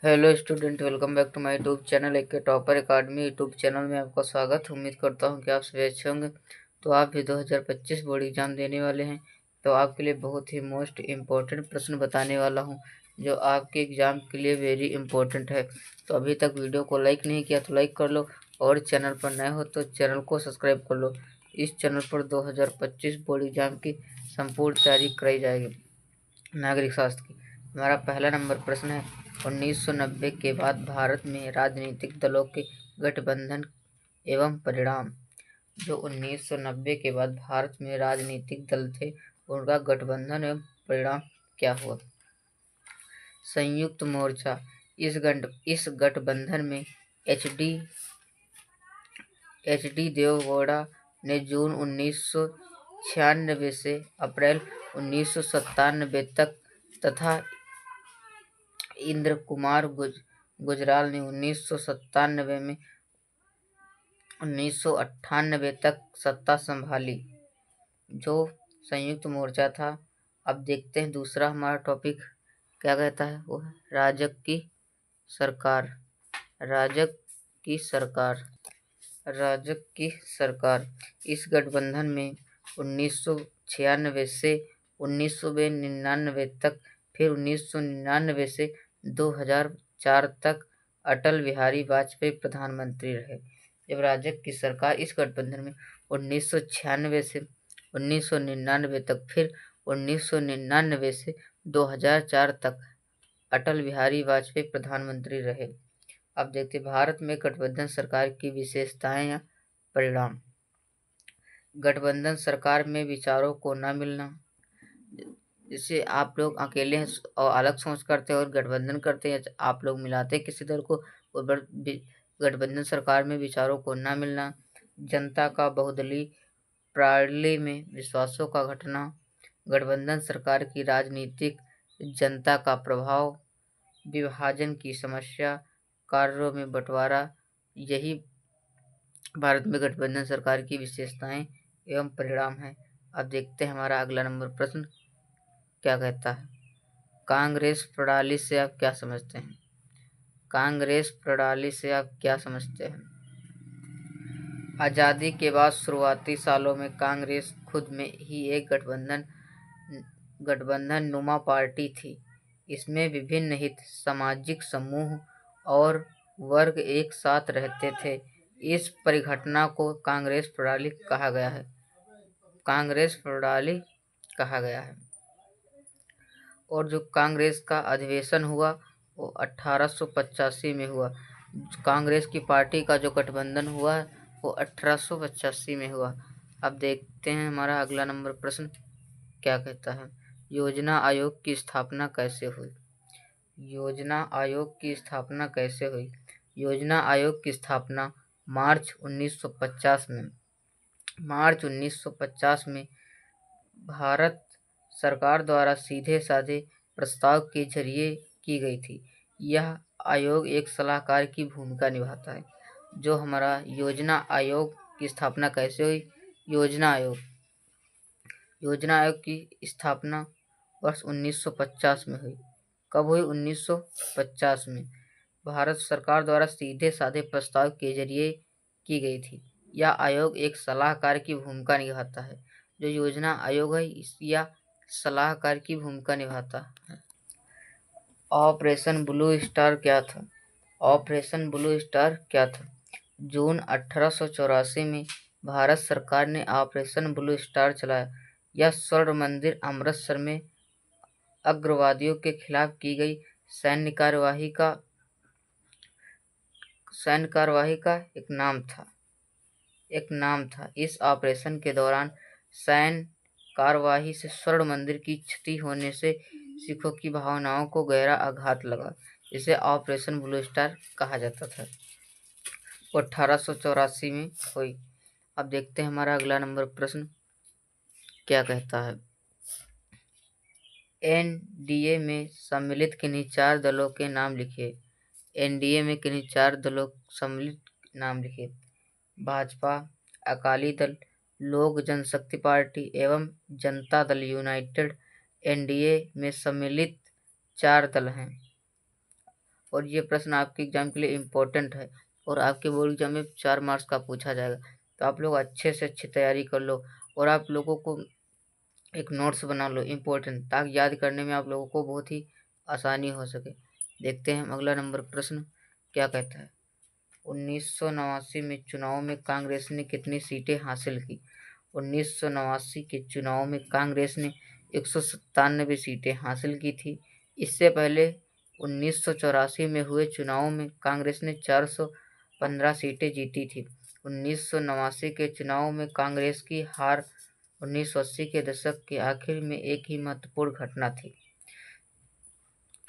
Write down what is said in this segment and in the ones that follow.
Hello student, welcome back to my YouTube channel एक topper academy YouTube channel में आपका स्वागत। उम्मीद करता हूं कि आप सभी अच्छे होंगे। तो आप भी 2025 बोर्ड एग्जाम देने वाले हैं, तो आपके लिए बहुत ही मोस्ट इम्पोर्टेंट प्रश्न बताने वाला हूं जो आपके एग्ज़ाम के लिए वेरी इंपॉर्टेंट है। तो अभी तक वीडियो को लाइक नहीं किया तो लाइक कर लो, और चैनल पर नए हो तो चैनल को सब्सक्राइब कर लो। इस चैनल पर 2025 बोर्ड एग्जाम की संपूर्ण तैयारी कराई जाएगी नागरिक शास्त्र की। हमारा पहला नंबर प्रश्न है, 1990 के बाद भारत में राजनीतिक दलों के गठबंधन एवं परिणाम। जो 1990 के बाद भारत में राजनीतिक दल थे, उनका गठबंधन एवं परिणाम क्या हुआ? संयुक्त मोर्चा। इस गठबंधन में एच डी देवेगौड़ा ने जून 1996 से अप्रैल 1997 तक तथा इंद्र कुमार गुजराल ने 1998 तक सत्ता संभाली, जो संयुक्त मोर्चा था। अब देखते हैं दूसरा हमारा टॉपिक क्या कहता है। वो है राजग की सरकार। राजग की सरकार। राजग की सरकार। इस गठबंधन में 1996 से 1999 तक, फिर 1999 से 2004 तक अटल बिहारी वाजपेयी प्रधानमंत्री रहे। जब राजग की सरकार इस गठबंधन में 1996 से 1999 तक, फिर 1999 से 2004 तक अटल बिहारी वाजपेयी प्रधानमंत्री रहे। अब देखते भारत में गठबंधन सरकार की विशेषताएं या परिणाम। गठबंधन सरकार में विचारों को न मिलना। जैसे आप लोग अकेले हैं और अलग सोच करते हैं और गठबंधन करते हैं, आप लोग मिलाते हैं किसी दल को, और गठबंधन सरकार में विचारों को न मिलना। जनता का बहुदलीय प्रणाली में विश्वासों का घटना। गठबंधन सरकार की राजनीतिक जनता का प्रभाव। विभाजन की समस्या, कार्यों में बंटवारा। यही भारत में गठबंधन सरकार की विशेषताएं एवं परिणाम है। अब देखते हैं हमारा अगला नंबर प्रश्न क्या कहता है। कांग्रेस प्रणाली से आप क्या समझते हैं? कांग्रेस प्रणाली से आप क्या समझते हैं? आज़ादी के बाद शुरुआती सालों में कांग्रेस खुद में ही एक गठबंधन नुमा पार्टी थी। इसमें विभिन्न हित सामाजिक समूह और वर्ग एक साथ रहते थे। इस परिघटना को कांग्रेस प्रणाली कहा गया है। कांग्रेस प्रणाली कहा गया है। और जो कांग्रेस का अधिवेशन हुआ वो 1885 में हुआ। कांग्रेस की पार्टी का जो गठबंधन हुआ है वो 1885 में हुआ। अब देखते हैं हमारा अगला नंबर प्रश्न क्या कहता है। योजना आयोग की स्थापना कैसे हुई? योजना आयोग की स्थापना कैसे हुई? योजना आयोग की स्थापना मार्च 1950 में भारत सरकार द्वारा सीधे साधे प्रस्ताव के जरिए की गई थी। यह आयोग एक सलाहकार की भूमिका निभाता है। जो हमारा योजना आयोग की स्थापना कैसे हुई? योजना आयोग की स्थापना वर्ष 1950 में हुई। कब हुई? 1950 में भारत सरकार द्वारा सीधे साधे प्रस्ताव के जरिए की गई थी। यह आयोग एक सलाहकार की भूमिका निभाता है। जो योजना आयोग है यह सलाहकार की भूमिका निभाता है। ऑपरेशन ब्लू स्टार क्या था? ऑपरेशन ब्लू स्टार क्या था? जून 1884 में भारत सरकार ने ऑपरेशन ब्लू स्टार चलाया। यह स्वर्ण मंदिर अमृतसर में उग्रवादियों के खिलाफ की गई सैन्य कार्यवाही का एक नाम था। इस ऑपरेशन के दौरान सैन्य कार्यवाही से स्वर्ण मंदिर की क्षति होने से सिखों की भावनाओं को गहरा आघात लगा। इसे ऑपरेशन ब्लू स्टार कहा जाता था। वो 1884 में हुई। अब देखते हैं हमारा अगला नंबर प्रश्न क्या कहता है। एनडीए में सम्मिलित किन्हीं 4 दलों के नाम लिखिए। एनडीए में किन्हीं 4 दलों सम्मिलित नाम लिखिए। भाजपा, अकाली दल, लोक जनशक्ति पार्टी एवं जनता दल यूनाइटेड एनडीए में सम्मिलित 4 दल हैं। और ये प्रश्न आपके एग्जाम के लिए इम्पोर्टेंट है और आपके बोर्ड एग्जाम में 4 मार्क्स का पूछा जाएगा। तो आप लोग अच्छे से अच्छी तैयारी कर लो और आप लोगों को एक नोट्स बना लो इम्पोर्टेंट, ताकि याद करने में आप लोगों को बहुत ही आसानी हो सके। देखते हैं हम अगला नंबर प्रश्न क्या कहता है। 1989 में चुनाव में कांग्रेस ने कितनी सीटें हासिल की? 1989 के चुनाव में कांग्रेस ने 197 सीटें हासिल की थी। इससे पहले 1984 में हुए चुनाव में कांग्रेस ने 415 सीटें जीती थी। 1989 के चुनाव में कांग्रेस की हार 1980 के दशक के आखिर में एक ही महत्वपूर्ण घटना थी।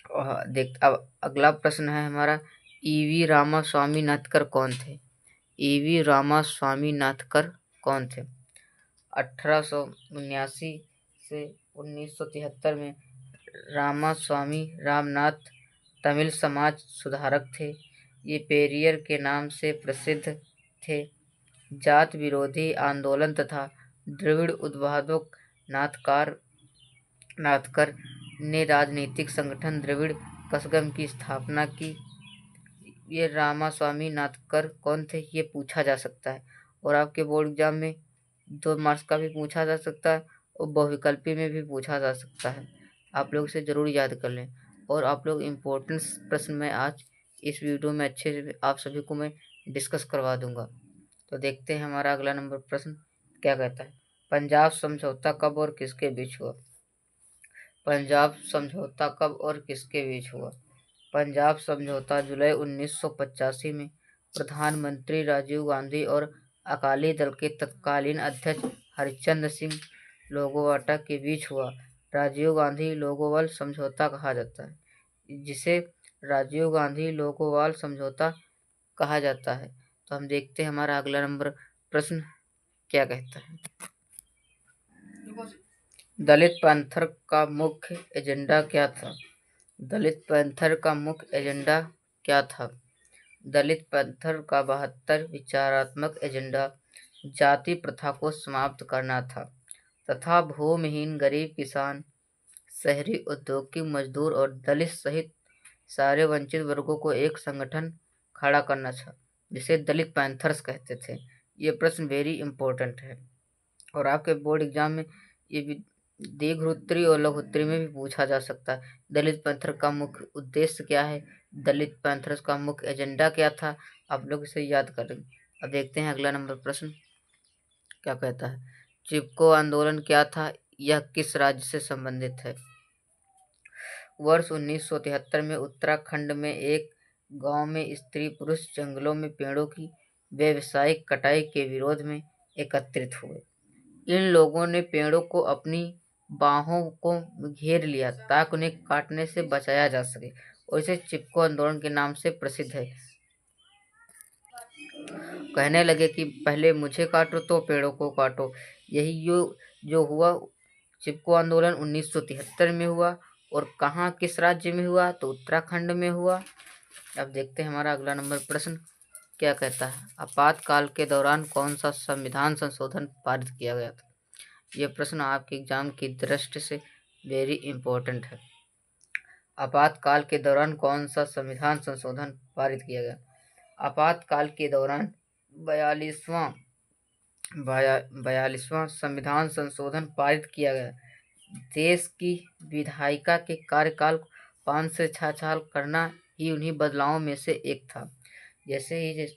अब अगला प्रश्न है हमारा, ईवी रामास्वामी नाथकर कौन थे? ईवी रामास्वामी नाथकर कौन थे? 1879 से 1973 में रामास्वामी रामनाथ तमिल समाज सुधारक थे। ये पेरियर के नाम से प्रसिद्ध थे। जात विरोधी आंदोलन तथा द्रविड़ उद्वादक नाथकर ने राजनीतिक संगठन द्रविड़ कसगम की स्थापना की। ये रामास्वामी नाथकर कौन थे, ये पूछा जा सकता है और आपके बोर्ड एग्जाम में 2 मार्क्स का भी पूछा जा सकता है और बहुविकल्पी में भी पूछा जा सकता है। आप लोग इसे जरूर याद कर लें और आप लोग इम्पोर्टेंट प्रश्न में आज इस वीडियो में अच्छे से आप सभी को मैं डिस्कस करवा दूंगा। तो देखते हैं हमारा अगला नंबर प्रश्न क्या कहता है। पंजाब समझौता कब और किसके बीच हुआ? पंजाब समझौता कब और किसके बीच हुआ? पंजाब समझौता जुलाई 1985 में प्रधानमंत्री राजीव गांधी और अकाली दल के तत्कालीन अध्यक्ष हरिचंद्र सिंह लोगोवाटा के बीच हुआ। राजीव गांधी लोगोवाल समझौता कहा जाता है, जिसे राजीव गांधी लोगोवाल समझौता कहा जाता है। तो हम देखते हैं हमारा अगला नंबर प्रश्न क्या कहता है। दलित पैंथर का मुख्य एजेंडा क्या था? दलित पैंथर का मुख्य एजेंडा क्या था? दलित पैंथर का 72 विचारात्मक एजेंडा जाति प्रथा को समाप्त करना था तथा भूमिहीन गरीब किसान, शहरी औद्योगिक मजदूर और दलित सहित सारे वंचित वर्गों को एक संगठन खड़ा करना था, जिसे दलित पैंथर्स कहते थे। ये प्रश्न वेरी इंपॉर्टेंट है और आपके बोर्ड एग्जाम में ये भी दीर्घोत्तरी और लघुत्तरी में भी पूछा जा सकता है। दलित पैंथर का मुख्य उद्देश्य क्या है? दलित पैंथर्स का मुख्य एजेंडा क्या था? आप लोग इसे याद करें। अब देखते हैं अगला नंबर प्रश्न क्या कहता है। चिपको आंदोलन क्या था? यह किस राज्य से संबंधित है? वर्ष 1973 में उत्तराखंड में एक गांव में स्त्री पुरुष जंगलों में पेड़ों की व्यावसायिक कटाई के विरोध में एकत्रित हुए। इन लोगों ने पेड़ों को अपनी बाहों को घेर लिया ताकि उन्हें काटने से बचाया जा सके और इसे चिपको आंदोलन के नाम से प्रसिद्ध है। कहने लगे कि पहले मुझे काटो तो पेड़ों को काटो। यही जो हुआ चिपको आंदोलन 1973 में हुआ और कहाँ किस राज्य में हुआ? तो उत्तराखंड में हुआ। अब देखते हैं हमारा अगला नंबर प्रश्न क्या कहता है। आपातकाल के दौरान कौन सा संविधान संशोधन पारित किया गया था? यह प्रश्न आपके एग्जाम की दृष्टि से वेरी इंपॉर्टेंट है। आपातकाल के दौरान कौन सा संविधान संशोधन पारित किया गया? आपातकाल के दौरान 42वां संविधान संशोधन पारित किया गया। देश की विधायिका के कार्यकाल को 5 से 6 साल करना ही उन्हीं बदलावों में से एक था। जैसे ही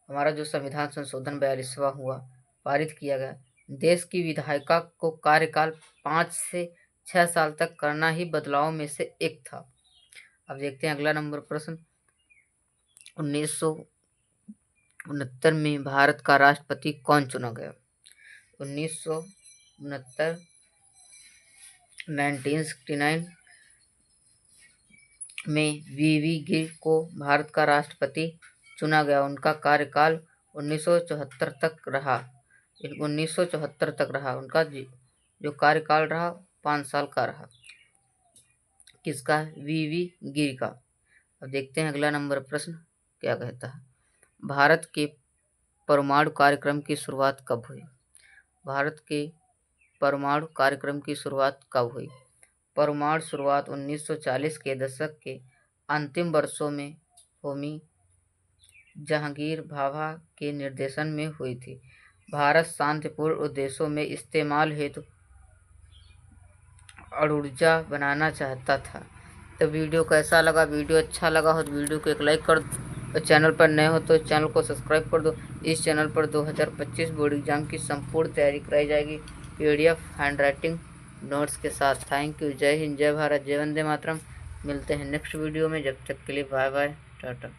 हमारा जो संविधान संशोधन 42वां हुआ पारित किया गया, देश की विधायिका को कार्यकाल 5 से 6 साल तक करना ही बदलावों में से एक था। अब देखते हैं अगला नंबर प्रश्न। 1969 में भारत का राष्ट्रपति कौन चुना गया? 1969 1969 में वीवी गिर को भारत का राष्ट्रपति चुना गया। उनका कार्यकाल 1974 तक रहा। 1974 तक रहा उनका जो कार्यकाल रहा 5 साल का रहा। किसका? वीवी गिर का। अब देखते हैं अगला नंबर प्रश्न क्या कहता है। भारत के परमाणु कार्यक्रम की शुरुआत कब हुई? भारत के परमाणु कार्यक्रम की शुरुआत कब हुई? परमाणु शुरुआत 1940 के दशक के अंतिम वर्षों में होमी जहांगीर भाभा के निर्देशन में हुई थी। भारत शांतिपूर्ण उद्देश्यों में इस्तेमाल हेतु अणुऊर्जा बनाना चाहता था। तो वीडियो कैसा लगा? वीडियो अच्छा लगा हो तो वीडियो को एक लाइक कर दो, और चैनल पर नए हो तो चैनल को सब्सक्राइब कर दो। इस चैनल पर 2025 बोर्ड एग्जाम की संपूर्ण तैयारी कराई जाएगी, PDF हैंड राइटिंग नोट्स के साथ। Thank you. जय हिंद, जय भारत, जय वंदे मातरम। मिलते हैं नेक्स्ट वीडियो में। जब तक के लिए बाय बाय, टाटा।